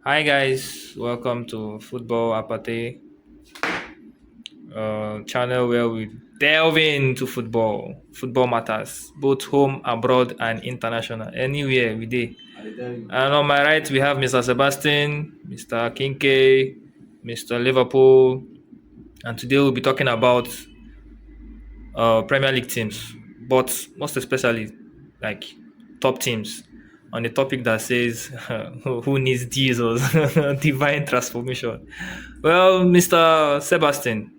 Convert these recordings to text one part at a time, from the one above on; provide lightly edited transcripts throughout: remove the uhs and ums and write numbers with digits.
Hi guys, welcome to Football Apate, channel where we delve into football matters, both home, abroad, and international. Anywhere we dey. And on my right we have Mr. Sebastian, Mr. Kinke, Mr. Liverpool, and today we'll be talking about Premier League teams, but most especially like top teams. On the topic that says who needs Jesus, divine transformation. Well, Mr. Sebastian,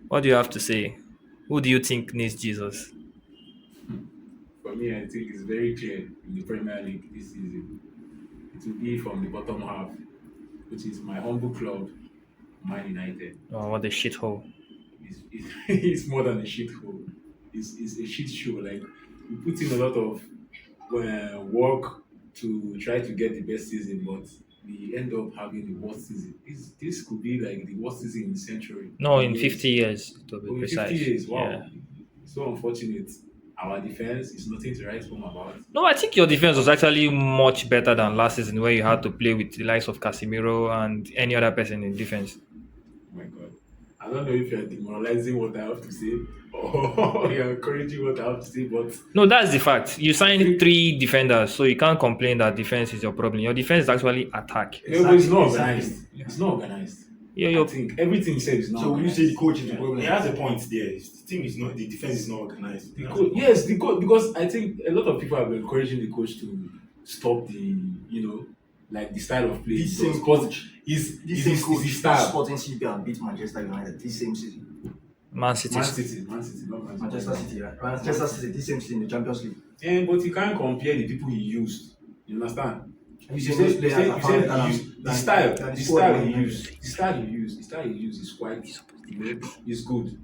what do you have to say? Who do you think needs Jesus? For me, I think it's very clear in the Premier League this season. It will be from the bottom half, which is my humble club, Man United. Oh, what a shithole. It's more than a shit hole. It's a shit show. Like, we put in a lot of work to try to get the best season, but we end up having the worst season. This could be like the worst season in the century, No, in in years. 50 years to be Over 50 precise. years, Yeah. wow. So unfortunate. Our defense is nothing to write home about. No, I think your defense was actually much better than last season, where you had to play with the likes of Casemiro and any other person in defense. Oh my God. I don't know if you're demoralizing what I have to say or you're encouraging what I have to say, but No, that's the fact. You I signed think three defenders, so you can't complain that defense is your problem. Your defense is actually attack. no, but it's not Exactly. organized. It's not organized. Yeah, I think everything he said is not So when you organized. say the coach is the problem, He has a point there. The team is not, the defense is not organized. Yes, the coach, because I think a lot of people have been encouraging the coach to stop like the style of play. this same Because coach, His, this his, same his, coach, his style. Sporting CP and beat Manchester United this same season. Man City. Man City, not Manchester City, right? Manchester City this same season in the Champions League. But you can't compare the people he used. You understand? You say those players are far better he used the than style. the The squad style Man he United. used. The style he used is quite. Is good.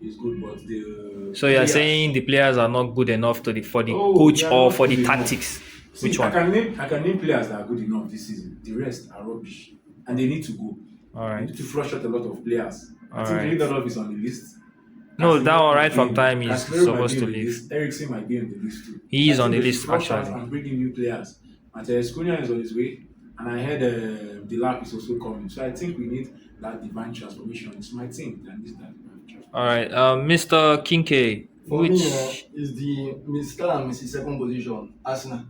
It's good, but the So you're players- saying the players are not good enough for the Oh, coach they are or not for the good enough. tactics? See, Which I one? can name players that are good enough this season. The rest are rubbish, and they need to go. All We right. need to flush out a lot of players. I think Alright. Lindelof is on the list. No, Casemiro that one right might from be- time is Casemiro might supposed be to on the leave. list. Eriksen might be on the list too. He is I on think the they list, should flush out actually. and bring in new players. Mateus Cunha is on his way, and I heard the lap is also coming. So I think we need that divine transformation. It's my team that needs that divine transformation. All right, Mr. Kinke, For me, which is the Mr. and Mrs. Second position, Arsenal.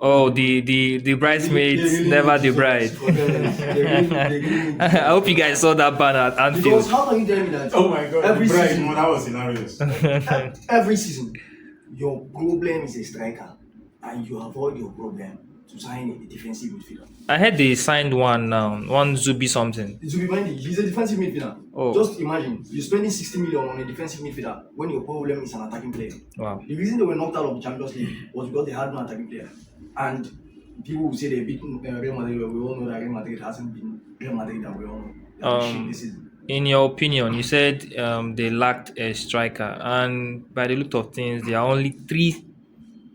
the bridesmaids They really never need the Jesus bride. for them. They really need I Jesus. hope you guys saw that banner at Because Anfield. how can you tell me that Oh my God, every the bride. season, No, that was hilarious. every season, your problem is a striker, and you avoid your problem to sign a defensive midfielder. I heard they signed one now, one Zubi something. To remind you, he's a defensive midfielder. Oh. Just imagine you're spending 60 million on a defensive midfielder when your problem is an attacking player. Wow. The reason they were knocked out of the Champions League was because they had no attacking player. And people will say they beat Real Madrid. We all know that Real Madrid hasn't been Real Madrid that we all know. They are shit this season. In your opinion, you said they lacked a striker, and by the look of things, there are only three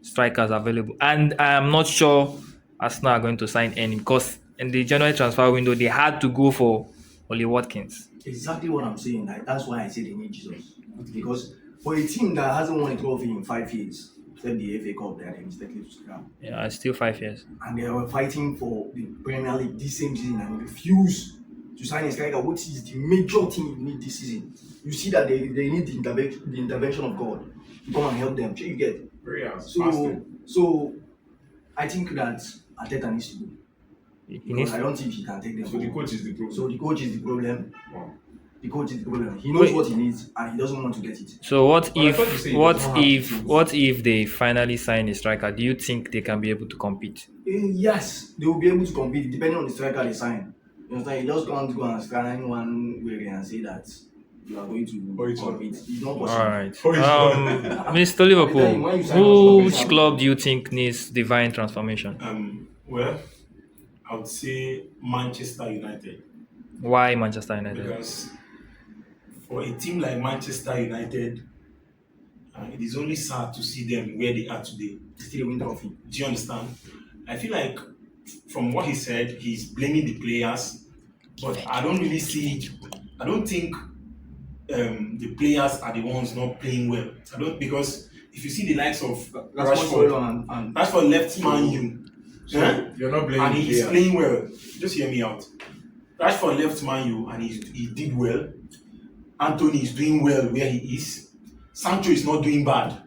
strikers available, and I am not sure Arsenal are going to sign any because in the January transfer window they had to go for Oli Watkins. Exactly what I'm saying. That's why I say they need Jesus. Because for a team that hasn't won a trophy in 5 years, except the FA Cup that they mistakenly scrapped, Yeah, it's still 5 years. and they were fighting for the Premier League this same season and refused to sign a striker, which is the major thing you need this season. You see that they need the intervention of God to come and help them. So you get. Prayers, So fasting. so I think that Arteta needs to go. He Because needs. I don't think he can take them. So the forward. coach is the problem. So the coach is the problem. Wow. The coach is the problem. He knows Wait. what he needs and he doesn't want to get it. So what Well, I thought you said he doesn't have what if they finally sign a striker? Do you think they can be able to compete? Yes, they will be able to compete depending on the striker they sign. You understand? You just can't go and sign one way and say that you are going Oh, to it's compete. It's not All possible. right. Oh, it's Mr. Liverpool, When you sign us, which club do you think needs divine transformation? Well, I would say Manchester United Why Manchester United? because for a team like Manchester United, it is only sad to see them where they are today. Still a win trophy. Do you understand? I feel like from what he said, he's blaming the players, but I don't really see. I don't think the players are the ones not playing well. I don't because if you see the likes of That's Rashford, what and Rashford left Man U You're not blaming And he's players. playing well. Just hear me out. Rashford left Man U and he did well. Anthony is doing well where he is. Sancho is not doing bad.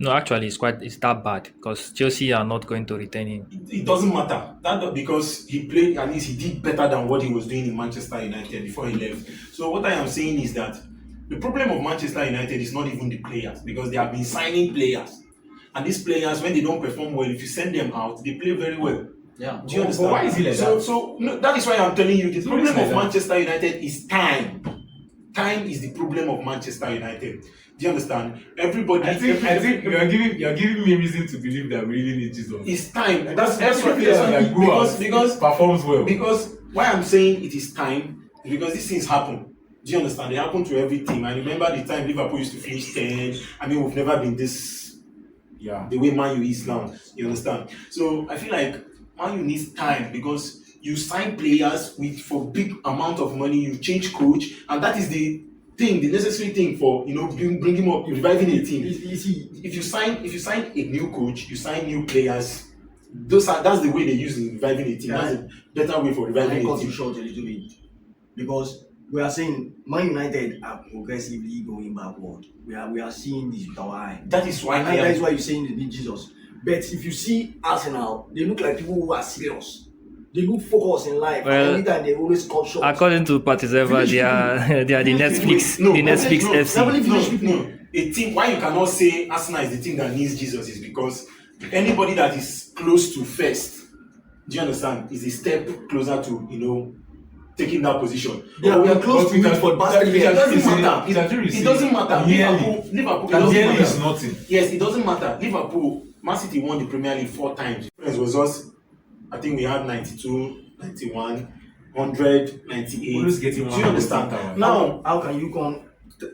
No, actually, it's that bad because Chelsea are not going to retain him. It doesn't matter. Because he played, at least he did better than what he was doing in Manchester United before he left. So what I am saying is that the problem of Manchester United is not even the players, because they have been signing players. And these players, when they don't perform well, if you send them out, they play very well. Yeah. Do you understand? But why is it like that? So no, that is why I'm telling you the problem like of that. Manchester United is time. Time is the problem of Manchester United. Do you understand? Everybody. I think you're giving me reason to believe that we really need Jesus. It's time. That's what because performs well. because why I'm saying it is time is because these things happen. Do you understand? They happen to every team. I remember the time Liverpool used to finish 10. I mean, we've never been this the way Man U is now. You understand? So I feel like Man U needs time, because you sign players for big amount of money, you change coach, and that is the necessary thing for bring him up, reviving a team. If you sign a new coach, you sign new players. That's the way they use in reviving a team. That's a better way for reviving a cut you team. short a little bit, because we are saying Man United are progressively going backward. We are seeing this with our eye. That is why That is why you're saying they need Jesus. But if you see Arsenal, they look like people who are serious. They look focused in life. Well, and anytime they always cut short. According to Partizeva, they are the Netflix FC. No. A team. Why you cannot say Arsenal is the team that needs Jesus is because anybody that is close to first, do you understand, is a step closer to taking that position. Yeah, we are close to it for the past 3 years. It doesn't matter. It doesn't matter. Liverpool. It doesn't matter. Is nothing. Yes, it doesn't matter. Liverpool, Man City won the Premier League 4 times. The difference was us. I think we had 92, 91, 100, 98. Always getting Do you understand? one. Now, how can you come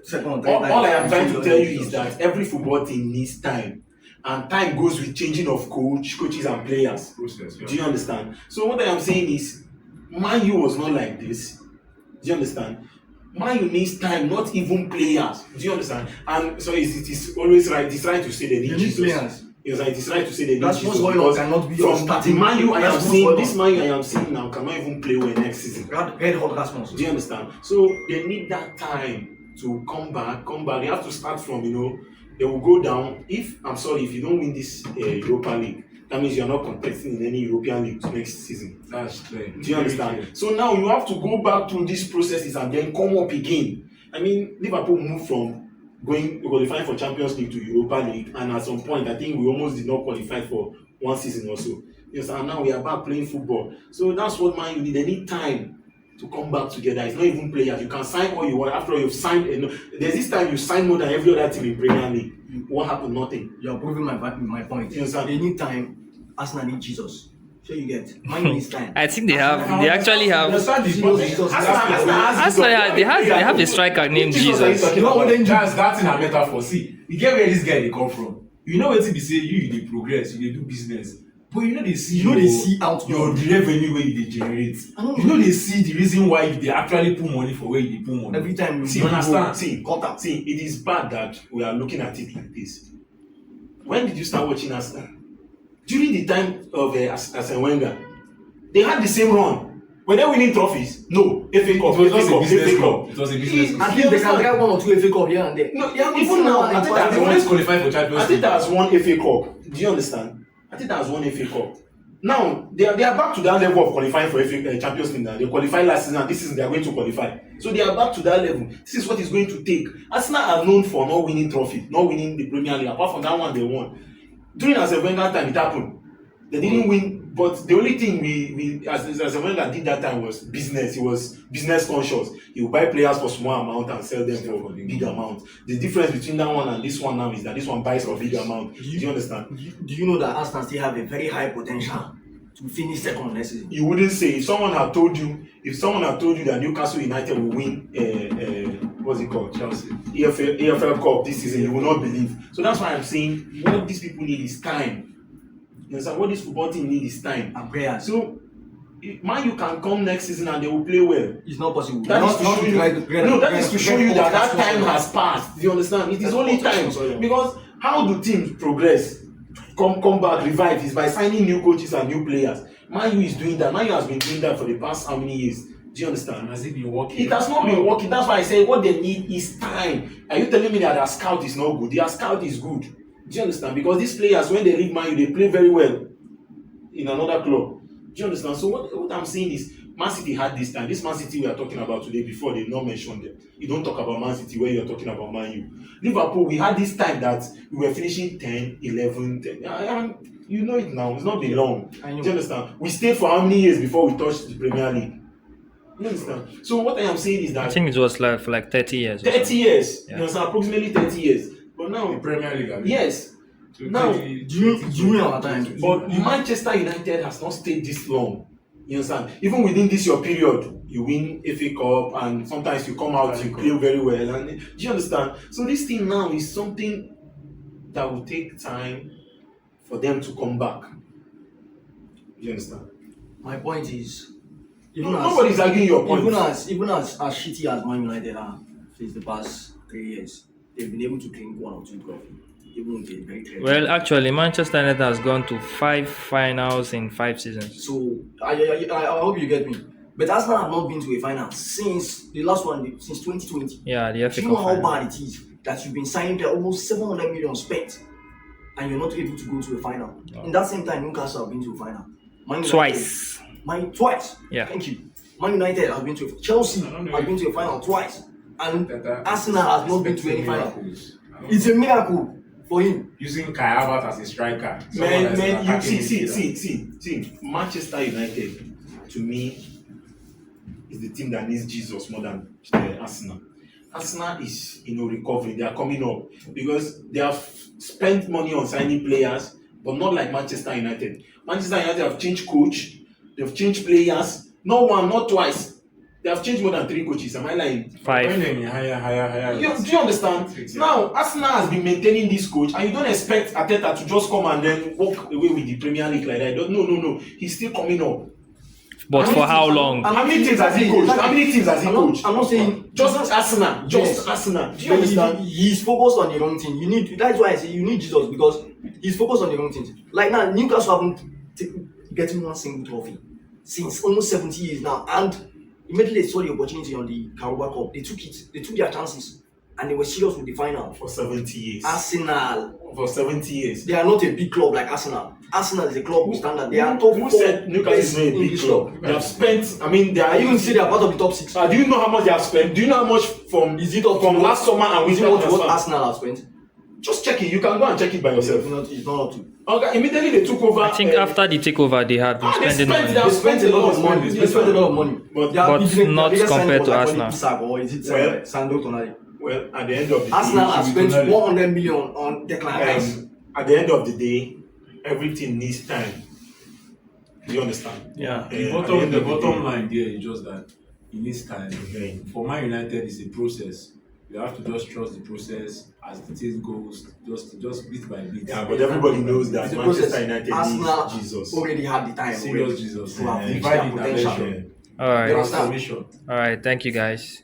second or third? all I am trying to tell you is that every football team needs time. And time goes with changing of coaches and players. Process, yeah. Do you understand? So what I am saying is, Man U was not like this. Do you understand? Man U needs time, not even players. Do you understand? And so it is always right. It's right to say they need You need Jesus. players. Yes, it is right to say they need That's Jesus. what's going on cannot be your From starting. the Man U I am That's what's seeing, going this on. Man U I am seeing now cannot even play well next season. Red Hot Rasmus. Do you understand? So they need that time to come back. They have to start from, they will go down. If you don't win this Europa League, that means you're not contesting in any European league next season. That's clear. Do you understand? So now you have to go back through these processes and then come up again. I mean, Liverpool moved from qualifying for Champions League to Europa League, and at some point, I think we almost did not qualify for one season or so. Yes, and now we are back playing football. So that's what Man U need. They need time to come back together. It's not even players. You can sign all you want. After all, you've signed. There's this time you sign more than every other team in Premier League. What happened? Nothing. You're proving my point. Yes, sir. They need time. Arsenal need Jesus. So you get. Man needs time. I think they actually have. Understand this, Jesus, but Jesus. Actually, they have a striker named Jesus. You know what that's in a metaphor. See, you get where this guy they come from. You know what they say, you dey progress, you dey do business. But they see out your revenue where you dey generate. They see the reason why they actually put money for where you dey put money. Every time you See, you understand? See, it is bad that we are looking at it like this. When did you start watching Arsenal? During the time of Arsene Wenger, they had the same run. Were they winning trophies? No. FA Cup. It was just a FA business Cup. club. It was a business club. At least they can get 1 or 2 FA Cup here and there. No, yeah, even now, I think They always qualify for Champions League. that has won FA Cup. Do you understand? I think that has won FA Cup. Now they are back to that level of qualifying for Champions League now. They qualified last season, and this season they are going to qualify. So they are back to that level. This is what it's going to take. Arsenal are known for not winning trophy, not winning the Premier League. Apart from that one, they won. During Arsene Wenger time, it happened. They didn't win, but the only thing we as Wenger did that time was business. He was business conscious. He would buy players for small amount and sell them for big amount. The difference between that one and this one now is that this one buys for big amount. Do you understand? Do you know that Arsenal still have a very high potential to finish second next season? You wouldn't say if someone had told you that Newcastle United will win what's it called? Chelsea. EFL Cup this season, you will not believe. So that's why I'm saying what these people need is time. You understand? What this football team need is time. And prayers. So Man U can come next season and they will play well. It's not possible. That is to show you that time has passed. Do you understand? It is only time. Because how do teams progress? come back, revive, is by signing new coaches and new players. Man U is doing that. Man U has been doing that for the past how many years? Do you understand? And has it been working? It has not been working. That's why I say what they need is time. Are you telling me that their scout is not good? Their scout is good. Do you understand? Because these players, when they leave Man U, they play very well in another club. Do you understand? So what I'm saying is, Man City had this time. This Man City we are talking about today, before they not mentioned them. You don't talk about Man City when you're talking about Man U. Liverpool, we had this time that we were finishing 10, 11, 10. You know it now. It's not been long. Do you understand? We stayed for how many years before we touched the Premier League? You understand? So what I am saying is that I think it was like for like 30 years. 30 years. Yeah. You understand? Approximately 30 years. But now, The Premier League, I mean. yes. So Now, during our time, But Manchester United has not stayed this long. You understand? Even within this your period, you win FA Cup and sometimes you come out, you play very well. And do you understand? So this thing now is something that will take time for them to come back. You understand? my point is, Nobody's arguing your point. even as shitty as Man United are since the past 3 years, they've been able to clean 1 or 2 trophies. Even with a very clear. Well, actually, Manchester United has gone to 5 finals in 5 seasons. So I hope you get me. But Arsenal have not been to a final since the last one, since 2020. Yeah, the Do FA you know Cup how final. bad it is that you've been signing there almost 700 million spent and you're not able to go to a final? In that same time, Newcastle have been to a final. Man United- Twice. Twice. Yeah. Thank you. Man United has been to Chelsea has been to a final twice, and That Arsenal has not been to any final. miracles. I don't It's a miracle for him. using Kai Havertz as a striker. Someone that's an Man, you attacking see, midfielder. Manchester United, to me, is the team that needs Jesus more than Arsenal. Arsenal is, recovering. They are coming up because they have spent money on signing players, but not like Manchester United. Manchester United have changed coach, they've changed players, not one, not twice. They have changed more than 3 coaches. Am I lying? 5. When they're in higher. Do you understand? Six, Now, Arsenal has been maintaining this coach, and you don't expect Arteta to just come and then walk away with the Premier League like that. No. He's still coming up. But for how long? How many teams has he coached? How many teams has he coached? I'm not saying Just Arsenal. Just Yes. Arsenal. Do you but understand? he's focused on the wrong thing. That's why I say you need Jesus, because he's focused on the wrong things. Like now, Newcastle haven't getting 1 single trophy since almost 70 years now, and immediately they saw the opportunity on the Carabao Cup. They took it. They took their chances, and they were serious with the final. For 70 years. Arsenal, For 70 years. they are not a big club like Arsenal. Arsenal is a club with standard. They are top Who 4 said Newcastle is not a big English club? They have spent, they are I even say they are part of the top 6. Do you know how much they have spent? Do you know how much from Is it up from to last summer and Is it winter what transfer? Arsenal have spent? Just check it. You can go and check it by yourself. It's not up to. Okay, immediately they took over. I think after the takeover, they had been they spending spent money. their- They spent a lot of money. They spent a lot of money. But- Their but biggest- not their biggest signing compared was to actually Arsenal. Isak, or is it Well- Sandro Tonali? Well, at the end of the day, Arsenal has spent Tonali. 100 million on Declan Rice. at the end of the day, everything needs time. Do you understand? Yeah. The At the end bottom, of the day. line there is just that it needs time. Okay. For Man United, it's a process. You have to just trust the process as the thing goes, just bit by bit. Yeah, but everybody knows that It's a Manchester process. United Arsenal needs Jesus. already had the time. Serious already Jesus. to have reached Divine their potential. intervention. All right. Transformation. All right. Thank you, guys.